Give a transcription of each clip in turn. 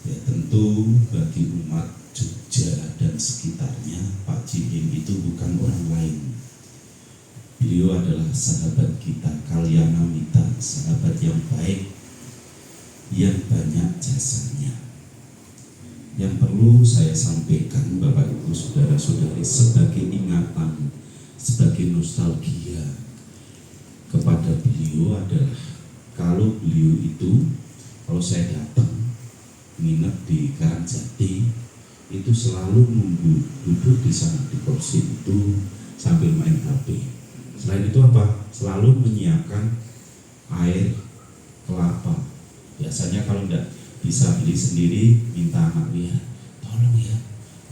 Ya tentu bagi umat Jogja dan sekitarnya, Pak Jihing itu bukan orang lain. Beliau adalah sahabat kita, kalyana mita, sahabat yang baik, yang banyak jasanya. Yang perlu saya sampaikan Bapak Ibu Saudara-saudari sebagai ingatan, sebagai nostalgia kepada beliau adalah kalau beliau itu, kalau saya datang nginep di Karangjati itu selalu nunggu duduk di sana di kursi itu sambil main HP. Selain itu apa? Selalu menyiapkan air kelapa. Biasanya kalau tidak bisa beli sendiri, minta anaknya, tolong ya,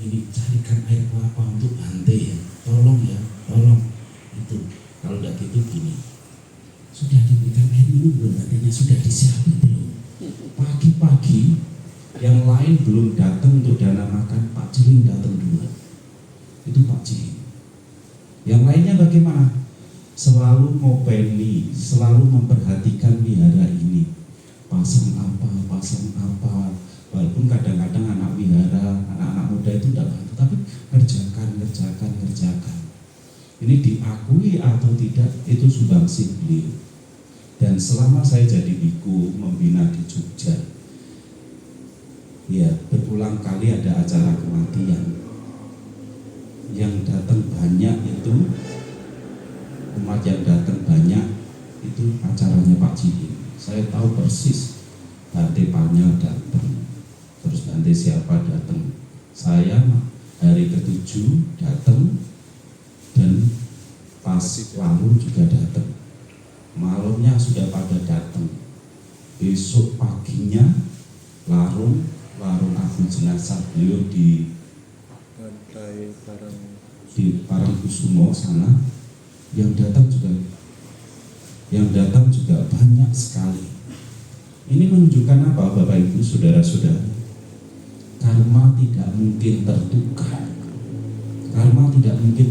ini carikan air kelapa untuk Bante ya, tolong ya, tolong. Itu kalau tidak gitu gini, sudah diberikan air minum belum? Bantenya sudah disiapin belum? Pagi-pagi yang lain belum datang untuk dana makan, Pak Jihing datang duluan. Itu Pak Jihing. Yang lainnya bagaimana? Selalu ngopeni, selalu memperhatikan wihara ini. Pasang apa, walaupun kadang-kadang anak wihara, anak-anak muda itu tidak bantu, tapi kerjakan. Ini diakui atau tidak, itu sumbangsih beliau. Dan selama saya jadi biku membina di Jogja, ya berulang kali ada acara kematian. Yang datang banyak itu, umat yang datang banyak itu acaranya Pak Jihing. Saya tahu persis Bante Panya datang, terus Bante siapa datang. Saya hari ke-7 datang dan pas lalu juga datang. Malamnya sudah pada datang. Besok paginya larung agung jenazah beliau di Parangkusumo sana. Yang datang juga banyak sekali. Ini menunjukkan apa Bapak Ibu Saudara-saudara? Karma tidak mungkin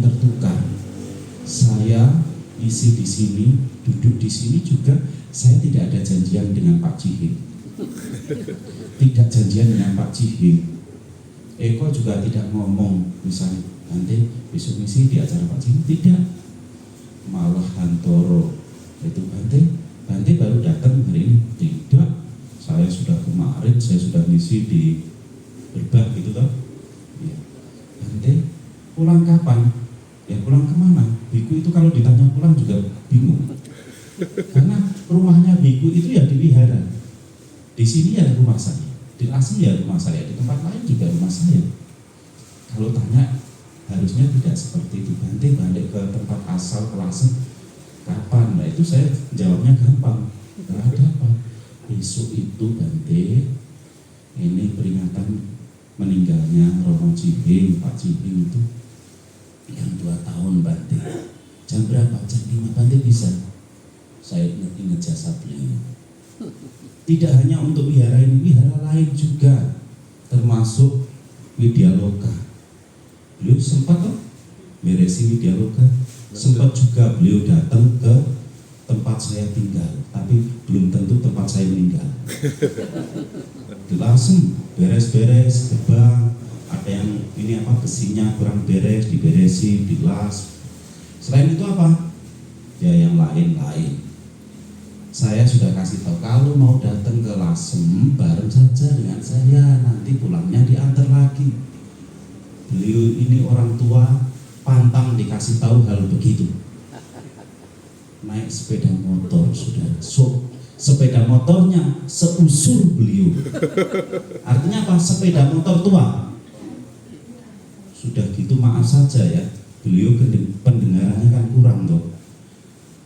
tertukar. Saya isi di sini, duduk di sini juga saya tidak ada janjian dengan Pak Jihing. Tidak janjian dengan Pak Jihing. Eko juga tidak ngomong misalnya nanti besok misi di acara Pak Jihing, tidak. Malah Hantoro itu Bante baru datang hari ini, tidak. Saya sudah kemarin, saya sudah misi di Berbah gitu toh. Ya. Bante pulang kapan? Ya pulang kemana? Biku itu kalau ditanya pulang juga bingung. Karena rumahnya biku itu ya di wihara. Di sini ya rumah saya, di Lasem ya rumah saya, di tempat lain juga rumah saya. Kalau tanya harusnya tidak seperti itu. Bante balik ke tempat asal ke Lasem kapan? Nah itu saya jawabnya gampang. Nggak ada apa. Besok itu Bante, ini peringatan meninggalnya Romo Jihing, Pak Jihing itu yang 2 tahun Bante. Jam berapa? Jam 5 Bante bisa. Saya ingat jasa beliau. Tidak hanya untuk wihara ini, wihara lain juga, termasuk Widyaloka. Beliau sempat beresi Widyaloka. Sempat juga beliau datang ke tempat saya tinggal, tapi belum tentu tempat saya meninggal. Langsung beres-beres gerbang, ada yang ini apa besinya kurang beres, diberesi, dilas. Selain itu apa? Ya yang lain-lain. Saya sudah kasih tahu kalau mau datang ke Lasem bareng saja dengan saya, nanti pulangnya diantar lagi. Beliau ini orang tua, pantang dikasih tahu hal begitu. Naik sepeda motor sudah, sepeda motornya seusur beliau. Artinya apa? Sepeda motor tua. Sudah gitu maaf saja ya, beliau pendengarannya kan kurang tuh.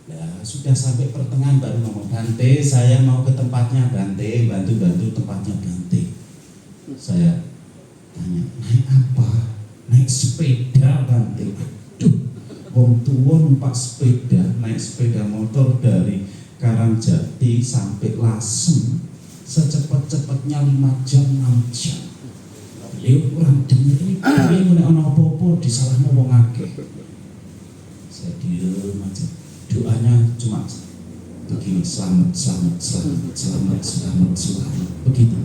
Nah, sudah sampai pertengahan baru ngomong, Bante saya mau ke tempatnya Bante, bantu tempatnya Bante. Saya tanya, naik apa? Naik sepeda Bante. Aduh, wong tua numpak sepeda, naik sepeda motor dari Karangjati sampai Lasem secepat-cepatnya 5 jam 6 jam. Beliau kurang denger ini, beliau nek ana apa-apa disalahno wong akeh. Saya diem aja. Doanya cuma begini, selamat begitu.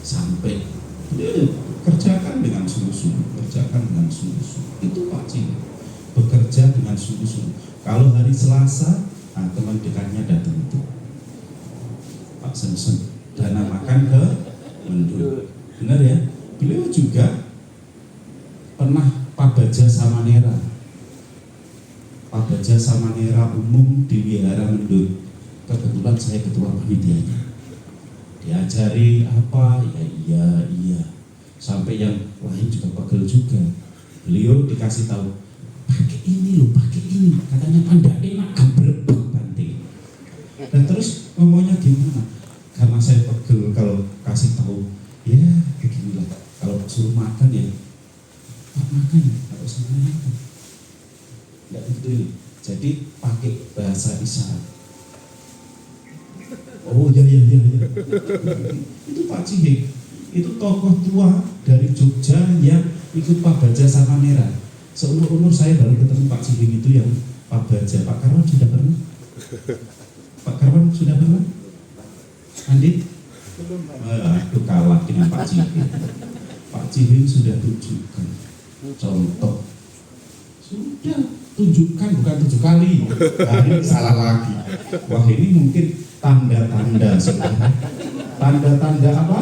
Sampai kerjakan dengan sungguh-sungguh, kerjakan dengan sungguh-sungguh. Itu Pak Cik, bekerja dengan sungguh-sungguh. Kalau hari Selasa, teman dekatnya datang itu Pak Semsen, dana makan ke Mendut. Benar ya? Beliau juga pernah Pak Baja Samanera. Pak Baja Samanera umum di Wihara Mendut. Kebetulan saya ketua panitianya. Diajari apa? Ya iya. Sampai yang lain juga pegel juga. Beliau dikasih tahu, pakai ini loh, pakai ini. Katanya anda enak gebrebek banting. Dan terus ngomongnya gimana? Karena saya pegel kalau kasih tahu, ya beginilah. Kalau suruh makan ya, Pak makan ya, kalau sama makan. Enggak begitu. Jadi pakai bahasa isyarat. Oh iya. Itu Pak Cihik, itu tokoh tua dari Jogja yang ikut Pak Baja Samanera. Seumur-umur saya baru ketemu Pak Cihik itu yang Pak Baja. Pak Karwan sudah pernah? Pak Karwan sudah pernah? Andi? Itu kalah dengan Pak Cihik. Pak Cihik sudah tunjukkan contoh. Sudah tunjukkan, bukan 7 kali. Nah, ini salah lagi. Wah ini mungkin tanda-tanda sebenarnya. Tanda-tanda apa?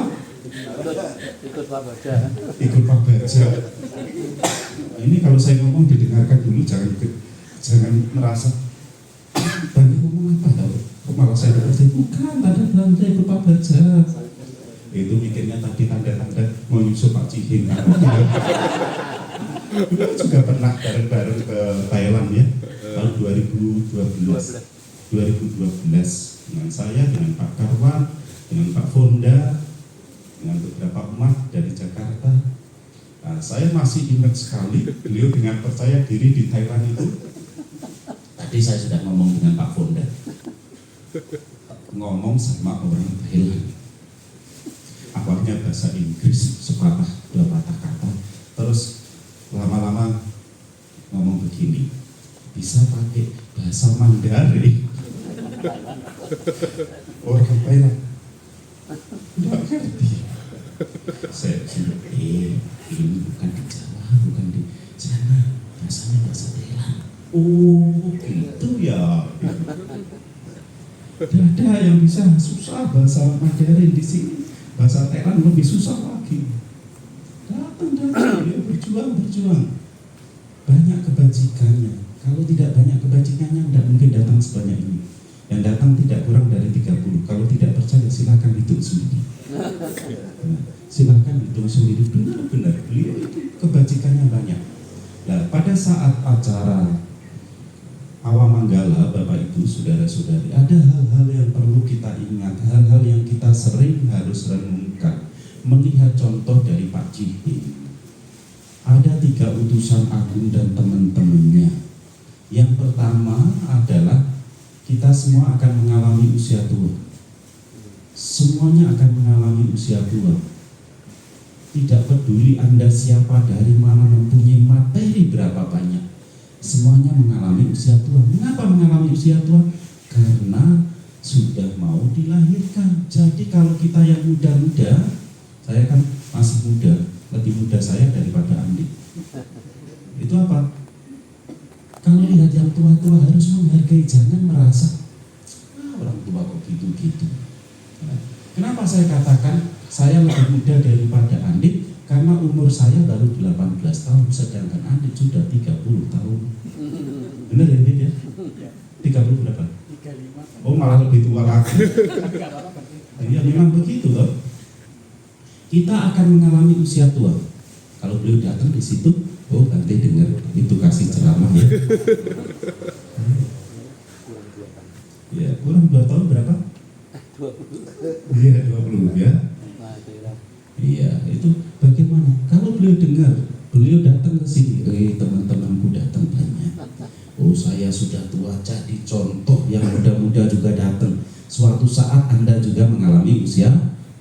Ikut Pak Baja. Ikut Pak Baja. Ini kalau saya ngomong didengarkan dulu, jangan merasa tanda ngomong apa tahu. Kok malah saya berarti bukan tanda-tanda ikut Pak Baja. Itu mikirnya tadi tanda-tanda mau nyusul Pak Cihing. Beliau juga pernah bareng-bareng ke Thailand ya tahun 2012 dengan saya, dengan Pak Karwan, dengan Pak Fonda, dengan beberapa umat dari Jakarta. Nah, saya masih ingat sekali beliau dengan percaya diri di Thailand itu. Tadi saya sudah ngomong dengan Pak Fonda, ngomong sama orang Thailand, awalnya bahasa Inggris sepatah dua patah kata, terus lama-lama ngomong begini, bisa pakai bahasa Mandarin. Orang Thailand nggak ngerti. Saya sudah ini bukan di Jawa, bukan di sana, bahasanya bahasa Thailand. Oh itu ya. Tidak ada yang bisa, susah bahasa Mandarin di sini. Bahasa Thailand lebih susah lagi. Datang dia berjuang. Banyak kebajikannya. Kalau tidak banyak kebajikannya, tidak mungkin datang sebanyak ini. Yang datang tidak kurang dari 30. Kalau tidak percaya silakan hitung sendiri. Silakan hitung sendiri. Benar-benar beliau itu kebajikannya banyak. Nah, pada saat acara Awamanggala, Bapak Ibu, saudara-saudari, ada hal-hal yang perlu kita ingat, hal-hal yang kita sering harus renungkan. Melihat contoh dari Pak Cihing. Ada 3 utusan agung dan teman-temannya. Yang pertama adalah kita semua akan mengalami usia tua. Semuanya akan mengalami usia tua. Tidak peduli Anda siapa, dari mana, mempunyai materi berapa banyak. Semuanya mengalami usia tua. Mengapa mengalami usia tua? Karena sudah mau dilahirkan. Jadi kalau kita yang muda-muda, saya kan masih muda, lebih muda saya daripada Andi. Itu apa? Kalau lihat yang tua-tua harus menghargai, jangan merasa orang tua kok gitu-gitu. Nah, kenapa saya katakan saya lebih muda daripada Andi? Karena umur saya baru 18 tahun, sedangkan Andi sudah 30 tahun. Benar ya, Andi ya? 30 berapa? 35. Oh, malah lebih tua lagi. Ya memang begitu loh. Kita akan mengalami usia tua. Kalau beliau datang di situ, oh nanti dengar itu kasih ceramah ya. Ya, kurang 2 tahun berapa? 20. Iya, 20 ya. Iya, itu bagaimana? Kalau beliau dengar, beliau datang ke sini, teman-temanku datang banyak. Oh, saya sudah tua, jadi contoh yang muda-muda juga datang. Suatu saat Anda juga mengalami usia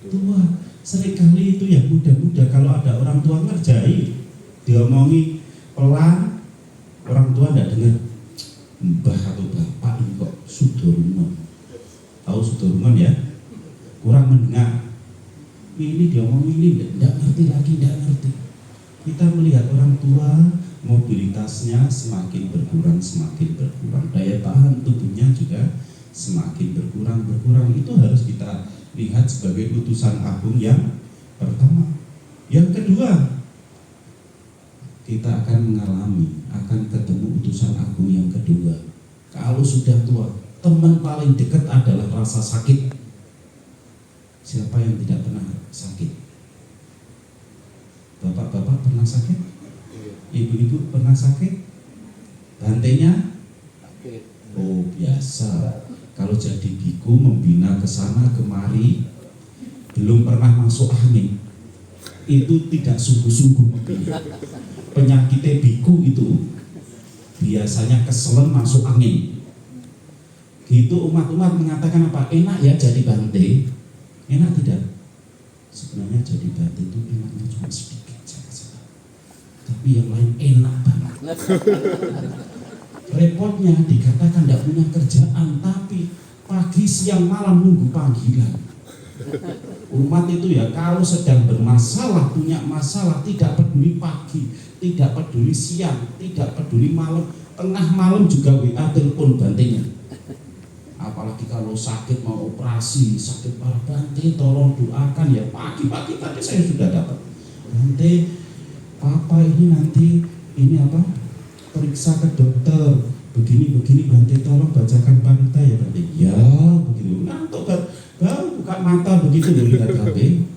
tua. Seringkali itu yang muda-muda, kalau ada orang tua ngerjain, diomongi pelan, orang tua tidak dengar. Mbah atau bapak ini kok Sudorungon. Tahu Sudorungon ya? Kurang mendengar. ini diomongin ini, tidak ngerti lagi, tidak ngerti. Kita melihat orang tua mobilitasnya semakin berkurang, daya tahan tubuhnya juga semakin berkurang. Itu harus kita lihat sebagai utusan agung yang pertama. Yang kedua, kita akan ketemu utusan agung yang kedua. Kalau sudah tua, teman paling dekat adalah rasa sakit. Siapa yang tidak pernah sakit? Bapak-bapak pernah sakit? Ibu-ibu pernah sakit? Bantenya? Oh, biasa. Kalau jadi biku membina ke sana kemari, belum pernah masuk angin, itu tidak sungguh-sungguh membina. Penyakitnya biku itu biasanya keselen masuk angin. Gitu umat-umat mengatakan apa? Enak ya jadi bante. Enak tidak? Sebenarnya jadi bante itu enaknya cuma sedikit saja. Tapi yang lain enak banget. Repotnya dikatakan tidak punya kerjaan, tapi pagi siang malam nunggu panggilan. Umat itu ya kalau sedang bermasalah, punya masalah, tidak peduli pagi, tidak peduli siang, tidak peduli malam, tengah malam juga WA telepon bantenya. Apalagi kalau sakit mau operasi, sakit parah, Bante tolong doakan ya. Pagi-pagi tadi saya sudah dapat, Bante, papa ini nanti ini apa? Periksa ke dokter. Begini Bante tolong bacakan parita ya Bante. Ya begitu. Ngantuk baru buka mata begitu lihat HP.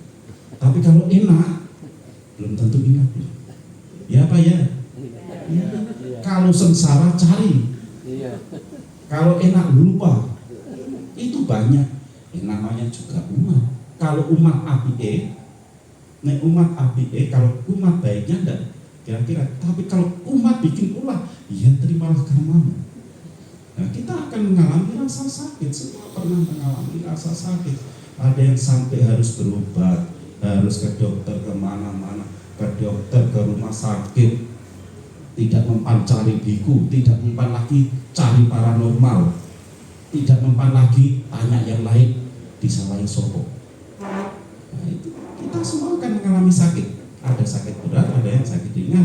Tapi kalau enak belum tentu ingat. Ya Pak ya. Ya. Kalau sengsara cari. Kalau enak lupa. Itu banyak. Namanya juga umat. Kalau umat APE, kalau umat baiknya enggak kira-kira. Tapi kalau umat bikin ulah, ya terimalah karmamu. Nah, kita akan mengalami rasa sakit. Semua pernah mengalami rasa sakit. Ada yang sampai harus berobat, harus ke dokter kemana-mana, ke dokter, ke rumah sakit. Tidak mempan cari biku, tidak mempan lagi cari paranormal, tidak mempan lagi tanya yang lain, disalahin sopo. Nah, itu kita semua akan mengalami sakit. Ada sakit berat, ada yang sakit ringan,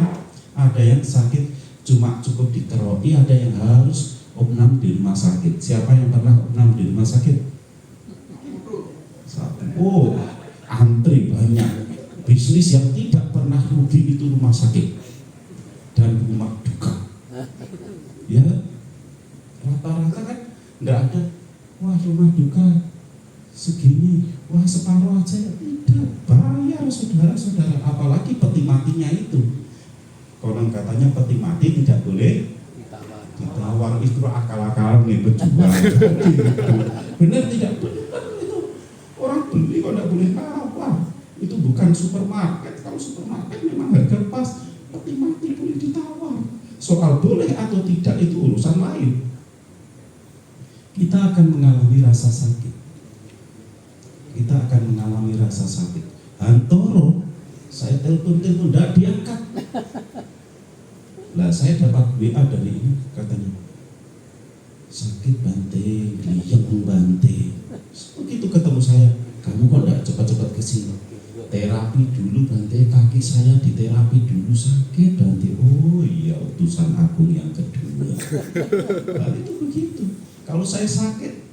ada yang sakit cuma cukup dikeroki, ada yang harus opnam di rumah sakit. Siapa yang pernah opnam di rumah sakit? Oh, antri banyak. Bisnis yang tidak pernah rugi itu rumah sakit dan rumah duka. Ya, rata-rata kan nggak ada. Wah, rumah duka segini, wah separuh aja. Tidak, bayar saudara-saudara. Apalagi peti matinya itu. Konon katanya peti mati tidak boleh ditawar. Itu akal-akalan nih berjuang. Benar tidak? Benar itu. Orang beli kok tidak boleh tawar. Itu bukan supermarket. Kalau supermarket memang harga pas, peti mati boleh ditawar. Soal boleh atau tidak itu urusan lain. Kita akan mengalami rasa sakit. Hantoro, saya telepon tidak diangkat. Lah saya dapat WA dari ini, katanya sakit Bante, liyeng Bante. Begitu ketemu saya, kamu kok tidak cepat-cepat kesini? Terapi dulu Bante, kaki saya diterapi dulu, sakit Bante. Oh iya, utusan agung yang kedua. Nah, itu begitu. Kalau saya sakit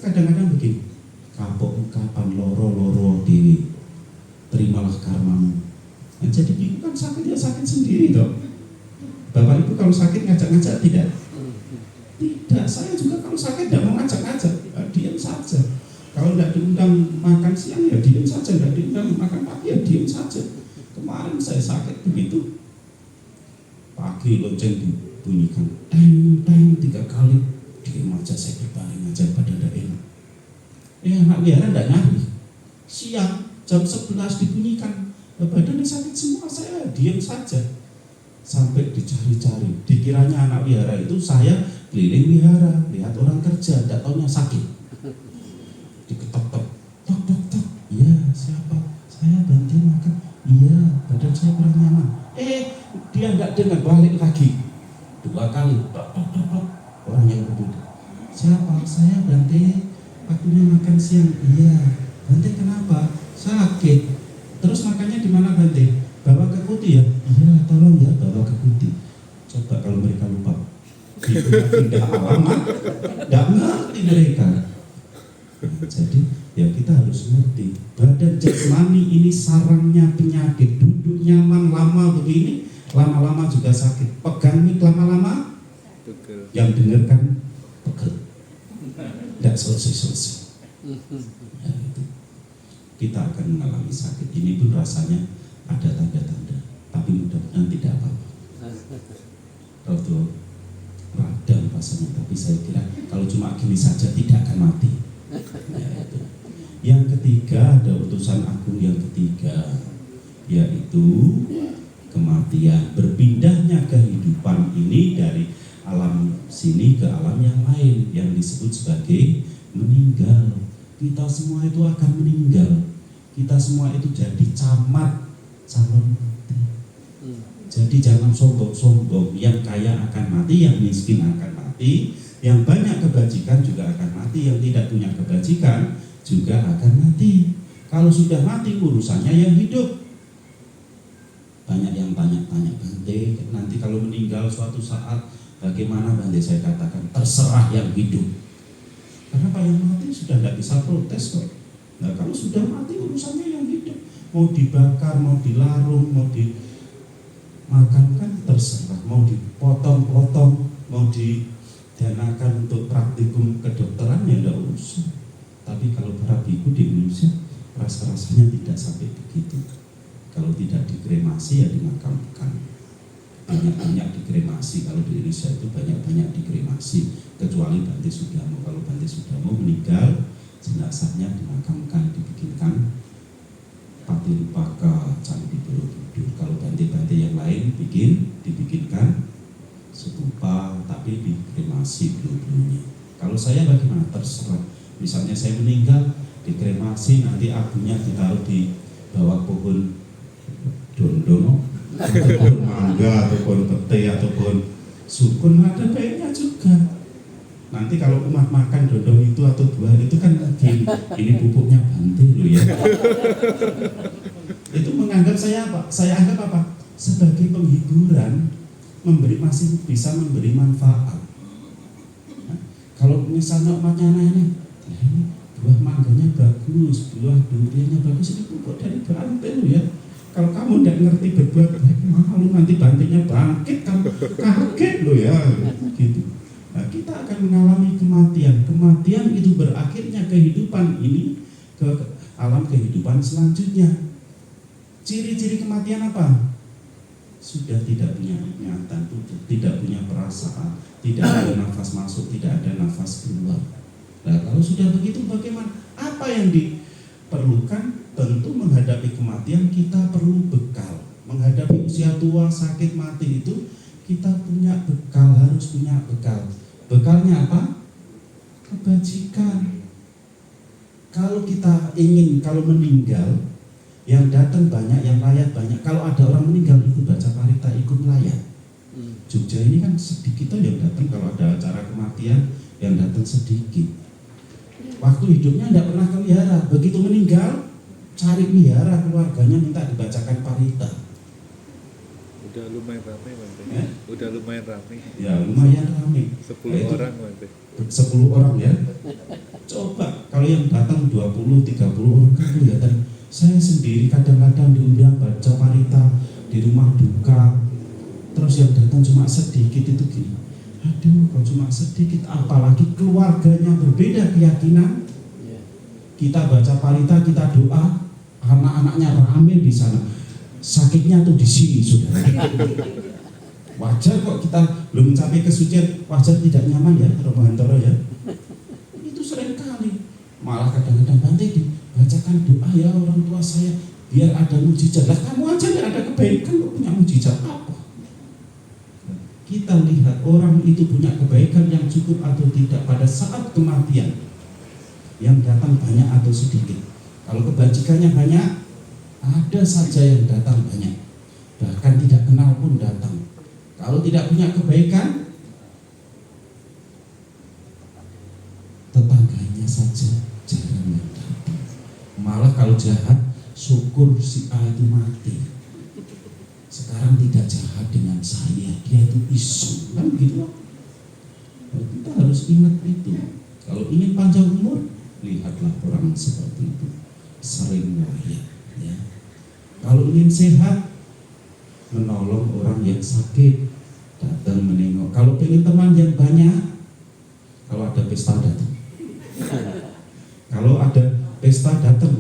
kadang-kadang begini, kapok kapan loro dewi, terimalah karmamu. Nah, jadi ibu kan sakit ya sakit sendiri toh. Bapak ibu kalau sakit ngajak-ngajak tidak? Tidak, saya juga kalau sakit tidak mau ngajak-ngajak, diam saja. Kalau tidak diundang makan siang ya diam saja, tidak diundang makan pagi ya diam saja. Kemarin saya sakit begitu, pagi lonceng dibunyikan, teng 3 kali, diam aja saya berbaring aja pada tidak enak. Anak wihara tidak nyari. Siang jam 11 dibunyikan, badannya sakit semua, saya diam saja. Sampai dicari-cari, dikiranya anak wihara itu saya keliling wihara, lihat orang kerja, tidak taunya sakit. Diketok-tok, tok, iya siapa? Saya Bante makan, iya badan saya kurang nyaman. Dia tidak dengar, balik lagi 2 kali, tok, orang yang berbeda. Siapa? Saya Bante, akunya makan siang, iya. Bante kenapa? sakit. Terus makannya di mana Bante? Bawa ke kuti ya? Iya, tolong ya bawa ke kuti. Coba kalau mereka lupa, pindah alamat, nggak ngerti mereka. Jadi ya kita harus ngerti, badan jasmani ini sarangnya penyakit. Duduk nyaman lama begini, lama-lama juga sakit. Pegang mic lama-lama, yang dengarkan pegel, tidak selesai-selesai. Ya, itu. Kita akan mengalami sakit. Ini pun rasanya ada tanda-tanda, tapi mudah-mudahan tidak apa-apa. Kalau radang rasanya, tapi saya kira kalau cuma gini saja tidak akan mati. Ya, itu. Yang ketiga, ada utusan agung yang ketiga, yaitu kematian. Berpindahnya kehidupan ini dari alam sini ke alam yang lain, yang disebut sebagai meninggal. Kita semua itu akan meninggal. Kita semua itu jadi camat, calon mati. Jadi jangan sombong-sombong. Yang kaya akan mati, yang miskin akan mati, yang banyak kebajikan juga akan mati, yang tidak punya kebajikan juga akan mati. Kalau sudah mati urusannya yang hidup. Banyak yang tanya-tanya, Bante, nanti kalau meninggal suatu saat bagaimana Bante? Saya katakan terserah yang hidup. Karena Pak yang mati sudah tidak bisa protes kok. Nah kalau sudah mati urusannya yang hidup. Mau dibakar, mau dilarung, mau dimakamkan terserah. Mau dipotong-potong, mau didanakan untuk praktikum kedokteran ya tidak urusan. Tapi kalau para biku di Indonesia rasa-rasanya tidak sampai begitu. Kalau tidak dikremasi ya dimakamkan. Banyak-banyak dikremasi. Kalau di Indonesia itu banyak-banyak dikremasi. Kecuali Bante Sudamo. Kalau Bante Sudamo meninggal, jenazahnya dimakamkan, dibikinkan Patiripaka Candi Borobudur. Kalau Bante-Bante yang lain dibikinkan stupa, tapi dikremasi dulu-dulunya. Kalau saya bagaimana? Terserah. Misalnya saya meninggal, dikremasi, nanti abunya ditaruh di bawah pohon dondono, atau pohon mangga, atau pohon pete, atau pohon sukun, ada baiknya juga. Nanti kalau umat makan dodong itu atau buah itu kan ini pupuknya Bante loh ya. Itu menganggap saya apa? Saya anggap apa? Sebagai penghiburan, masih bisa memberi manfaat. Nah, kalau misalnya umatnya aneh-aneh, ini buah mangganya bagus, buah duriannya bagus, ini pupuk dari Bante loh ya. Kalau kamu tidak ngerti berbuat baik, malu nanti Bantenya bangkit, kamu kaget loh ya, gitu. Nah, kita akan mengalami kematian. Kematian itu berakhirnya kehidupan ini ke alam kehidupan selanjutnya. Ciri-ciri kematian apa? Sudah tidak punya ingatan tubuh, tidak punya perasaan, tidak ada nafas masuk, tidak ada nafas keluar. Nah, kalau sudah begitu bagaimana? Apa yang diperlukan? Tentu menghadapi kematian kita perlu bekal. Menghadapi usia tua, sakit, mati itu kita punya bekal, harus punya bekal. Bekalnya apa? Kebajikan. Kalau kita ingin, kalau meninggal, yang datang banyak, yang rakyat banyak. Kalau ada orang meninggal itu baca parita ikut melayat. Jogja ini kan sedikit yang datang kalau ada acara kematian, yang datang sedikit. Waktu hidupnya tidak pernah kelihara, begitu meninggal cari pelihara keluarganya minta dibacakan parita. Udah lumayan ramai Bante. Udah lumayan ramai. Ya lumayan ramai. 10 orang Bante. 10 orang ya. Coba kalau yang datang 20-30 orang kan kelihatan. Saya sendiri kadang-kadang diundang baca parita di rumah duka. Terus yang datang cuma sedikit itu gini. Aduh, kok cuma sedikit, apalagi keluarganya berbeda keyakinan. Kita baca parita, kita doa, anak-anaknya ramai di sana. Sakitnya tuh di sini sudah. Wajar kok kita belum mencapai kesucian, wajar tidak nyaman ya, Romohantoro ya. Itu sering kali. Malah kadang-kadang Bante dibacakan doa ya orang tua saya biar ada mujizat. Lah kamu aja tidak ada kebaikan, kok punya mujizat apa? Kita lihat orang itu punya kebaikan yang cukup atau tidak pada saat kematian. Yang datang banyak atau sedikit. Kalau kebajikannya banyak, ada saja yang datang banyak. Bahkan tidak kenal pun datang. Kalau tidak punya kebaikan, tetangganya saja jarang yang datang. Malah kalau jahat, syukur si A itu mati, sekarang tidak jahat dengan saya, dia itu isu, kan gitu. Kita harus ingat itu. Kalau ingin panjang umur, lihatlah orang seperti itu, sering layak, ya. Kalau ingin sehat, menolong orang yang sakit, datang menengok. Kalau ingin teman yang banyak, kalau ada pesta datang. Kalau ada pesta datang.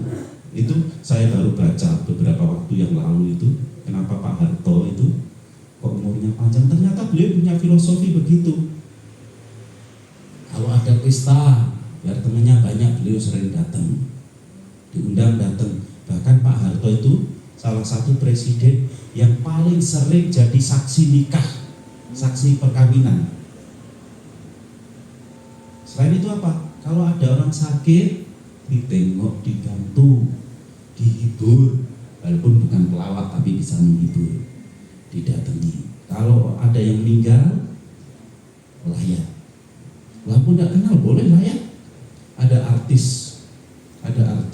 Itu saya baru baca beberapa waktu yang lalu itu, kenapa Pak Harto itu kok umurnya panjang. Ternyata beliau punya filosofi begitu. Kalau ada pesta, biar temannya banyak, beliau sering datang, diundang datang. Bahkan Pak Harto itu salah satu presiden yang paling sering jadi saksi nikah, saksi perkawinan. Selain itu apa? Kalau ada orang sakit, ditengok, dibantu, dihibur, walaupun bukan pelawak tapi bisa menghibur, didatangi. Kalau ada yang meninggal, layak. Walaupun tidak kenal, boleh layak. Ada artis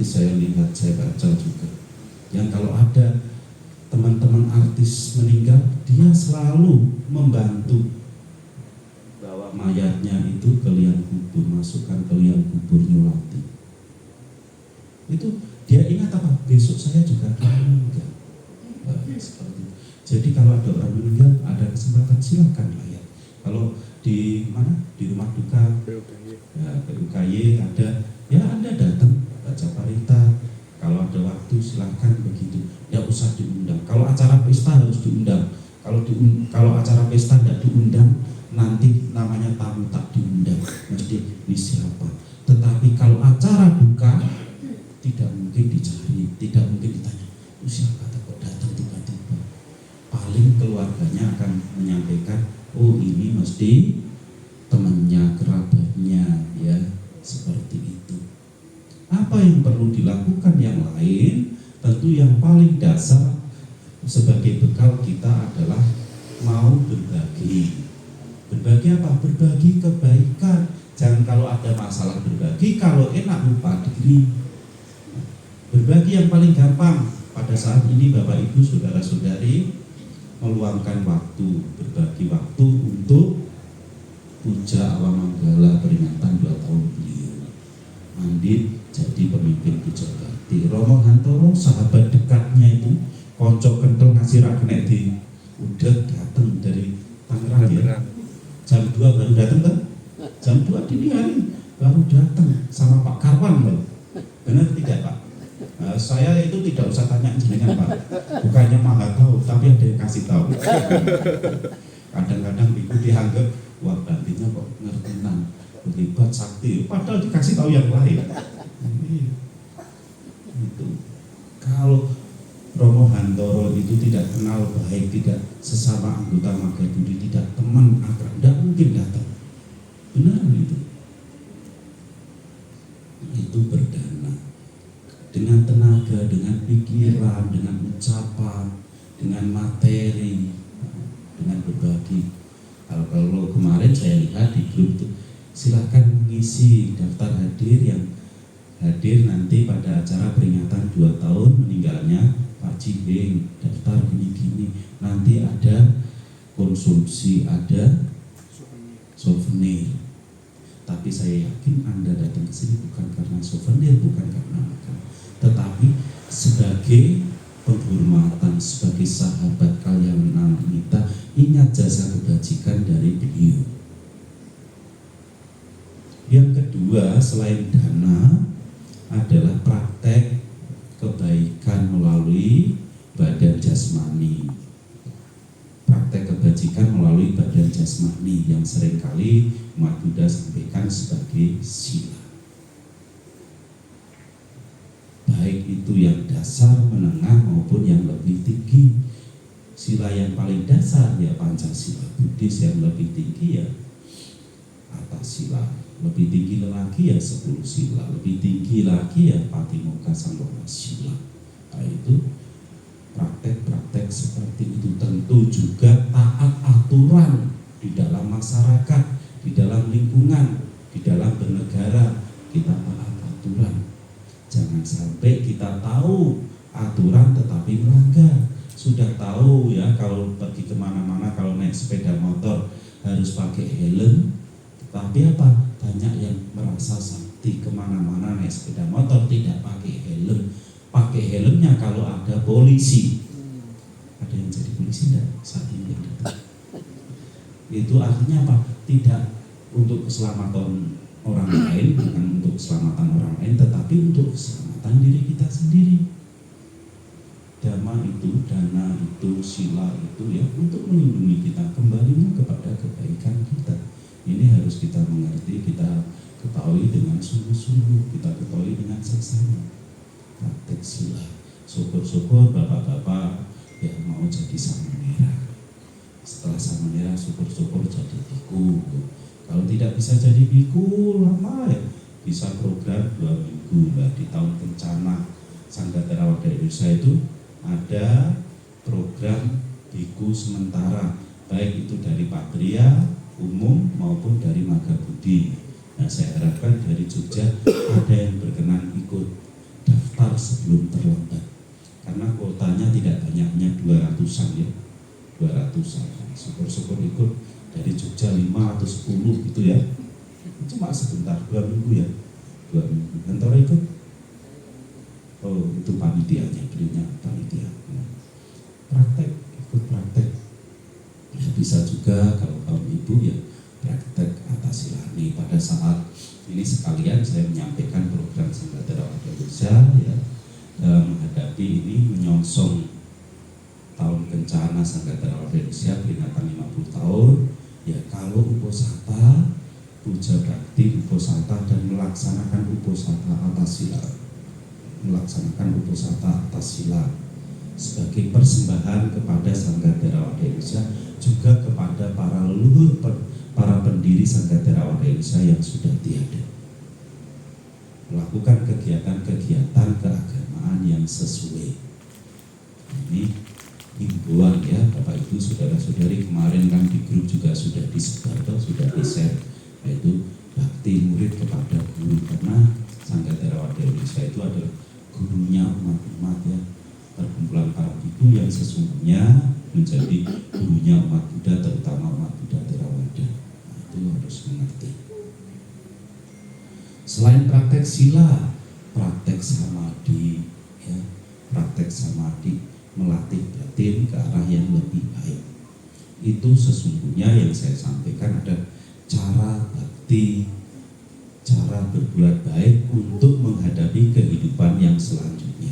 saya lihat, saya baca juga, yang kalau ada teman-teman artis meninggal, dia selalu membantu bawa mayatnya itu ke liang kubur, masukkan ke liang kubur, nyulati. Itu dia ingat apa? Besok saya juga akan meninggal. Seperti itu. Jadi kalau ada orang meninggal, ada kesempatan, silakan layak. Kalau di mana? Di rumah duka, ya, PUKY ada, ya Anda datang baca parita. Kalau ada waktu silakan begitu. Ya usah diundang. Kalau acara pesta harus diundang. Kalau acara pesta tidak diundang, nanti namanya tamu tak diundang. Mesti ini siapa. Tetapi kalau acara duka, tidak mungkin dicari, tidak mungkin ditanya, siapa kok datang tiba-tiba. Paling keluarganya akan menyampaikan, oh ini mesti temannya, kerabatnya, ya, seperti itu. Apa yang perlu dilakukan yang lain? Tentu yang paling dasar sebagai bekal kita adalah mau berbagi. Berbagi apa? Berbagi kebaikan. Jangan kalau ada masalah berbagi, kalau enak lupa diri. Berbagi yang paling gampang pada saat ini Bapak Ibu Saudara-saudari meluangkan waktu, berbagi waktu untuk puja Awamanggala peringatan 2 tahun beliau. Mandit jadi pemimpin puja bakti. Romo Hantoro sahabat dekatnya itu, konco kental ngasih raknek di udah datang dari Tangerang ya. Jam 2 baru datang kan? Jam 2 dini hari baru datang sama Pak Karwan loh. Benar tidak Pak? Saya itu tidak usah tanya jenengan Pak, bukannya maha tahu, tapi ada yang kasih tahu. Kadang-kadang itu dianggap, wah bandingnya kok ngertenan, hebat sakti, padahal dikasih tahu yang lain. Itu. Kalau Romo Hantoro itu tidak kenal baik, tidak sesama anggota Magabudi, tidak teman akrab, tidak mungkin datang. Benar itu. Itu berdana. Dengan tenaga, dengan pikiran, dengan ucapan, dengan materi, dengan berbagi. Kalau kemarin saya lihat di grup itu, silakan mengisi daftar hadir yang hadir nanti pada acara peringatan 2 tahun meninggalnya Pak Cibing. Daftar gini-gini, nanti ada konsumsi, ada souvenir. Tapi saya yakin Anda datang ke sini bukan karena souvenir, bukan karena makan, tetapi sebagai penghormatan, sebagai sahabat kalian kita, ingat jasa kebajikan dari beliau. Yang kedua, selain dana, adalah praktek kebaikan melalui badan jasmani. Praktek kebajikan melalui badan jasmani yang seringkali umat Buddha sampaikan sebagai sila. Baik itu yang dasar, menengah maupun yang lebih tinggi. Sila yang paling dasar ya Pancasila Buddhis, yang lebih tinggi ya atas sila. Lebih tinggi lagi ya 10 sila, lebih tinggi lagi ya Patimokkha Samvara sila. Nah, itu praktek-praktek seperti itu. Tentu juga taat aturan di dalam masyarakat, di dalam lingkungan, di dalam bernegara, kita taat aturan. Jangan sampai kita tahu aturan tetapi melanggar. Sudah tahu ya kalau pergi kemana-mana, kalau naik sepeda motor harus pakai helm, tapi apa? Banyak yang merasa sakti kemana-mana naik sepeda motor tidak pakai helm. Pakai helmnya kalau ada polisi. Ada yang jadi polisi enggak saat ini? Itu artinya apa? Tidak untuk keselamatan orang lain, bukan untuk keselamatan orang lain, tetapi untuk keselamatan diri kita sendiri. Dana itu, sila itu ya untuk melindungi kita, kembalinya kepada kebaikan kita. Ini harus kita mengerti, kita ketahui dengan sungguh-sungguh, kita ketahui dengan seksama. Praktek sila. Syukur-syukur bapak-bapak yang mau jadi samanera. Setelah samanera syukur-syukur jadi biku. Kalau tidak bisa jadi biku lama ya, bisa program 2 minggu lah. Di tahun bencana Sangga Theravada Indonesia itu ada program biku sementara, baik itu dari Patria umum maupun dari Magabudi. Nah, saya harapkan dari Jogja ada yang berkenan ikut daftar sebelum terlambat, karena kuotanya tidak banyaknya 200-an ya, 200-an. Syukur-syukur ikut dari Jogja 5 atau 10 gitu ya, cuma sebentar, 2 minggu ya, 2 minggu. Antara ikut? Oh, itu panitianya, belinya panitia. Praktek, ikut praktek. Ya, bisa juga kalau kaum ibu ya praktek atas silani. Pada saat ini sekalian saya menyampaikan program Sangga Theravada Indonesia ya, menghadapi ini menyongsong tahun kencana Sangga Theravada Indonesia peringatan 50 tahun. Ya, kalau uposatha, puja bakti uposatha dan melaksanakan uposatha atas sila, melaksanakan uposatha atas sila sebagai persembahan kepada Sangga Theravada Indonesia, juga kepada para leluhur, para pendiri Sangga Theravada Indonesia yang sudah tiada. Melakukan kegiatan-kegiatan keagamaan yang sesuai. Ini himbauan ya Bapak Ibu saudara-saudari, kemarin kan di grup juga sudah disebar, sudah di-share, yaitu bakti murid kepada guru, karena Sangga Theravada Indonesia itu adalah gurunya umat-umat ya, perkumpulan para biku yang sesungguhnya menjadi gurunya umat Buddha, terutama umat Buddha Theravada. Nah, itu harus mengerti. Selain praktek sila, praktek samadhi ya, praktek samadhi melatih batin ke arah yang lebih baik. Itu sesungguhnya yang saya sampaikan ada cara bakti, cara berbuat baik untuk menghadapi kehidupan yang selanjutnya.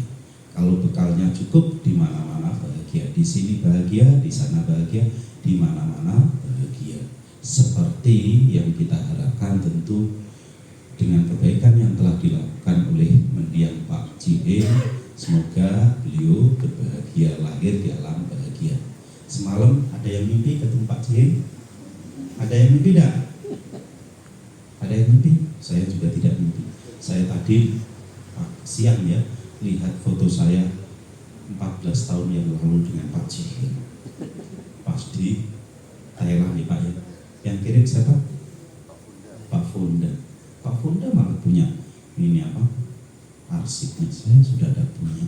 Kalau bekalnya cukup, di mana-mana bahagia, di sini bahagia, di sana bahagia, di mana-mana bahagia. Seperti yang kita harapkan tentu dengan kebaikan yang telah dilakukan oleh mendiang Pak Cihing, semoga beliau berbahagia lahir di alam bahagia. Semalam ada yang mimpi ketemu Pak Cihing? Ada yang mimpi tidak? Ada yang mimpi? Saya juga tidak mimpi. Saya tadi siang ya lihat foto saya 14 tahun yang lalu dengan Pak Cihing pas di Thailand nih Pak ya. Yang kirim siapa? Pak Fonda. Pak Fonda malah punya ini apa? Arsipnya. Saya sudah ada punya.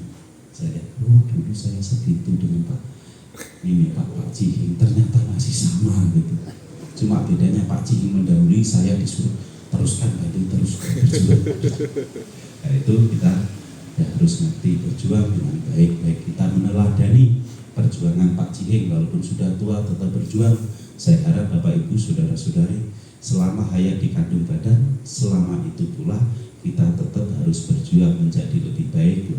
Saya lihat, oh dulu saya segitu dengan Pak ini Pak Cihing, ternyata masih sama gitu. Cuma bedanya Pak Cihing mendahului, saya disuruh teruskan itu terus berjuang. Nah, itu kita ya harus ngerti berjuang dengan baik-baik. Kita meneladani perjuangan Pak Cihing, walaupun sudah tua tetap berjuang. Saya harap Bapak Ibu saudara-saudari selama hayat di kandung badan, selama itu pula kita tetap harus berjuang menjadi lebih baik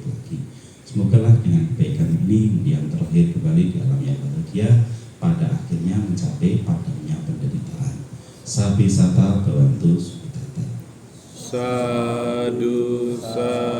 lagi. Semoga lah dengan kebaikan ini yang terlahir kembali di alam yang bahagia, pada akhirnya mencapai padamnya penderitaan. Sabi sata bawantu sudata. Sadu, sadu.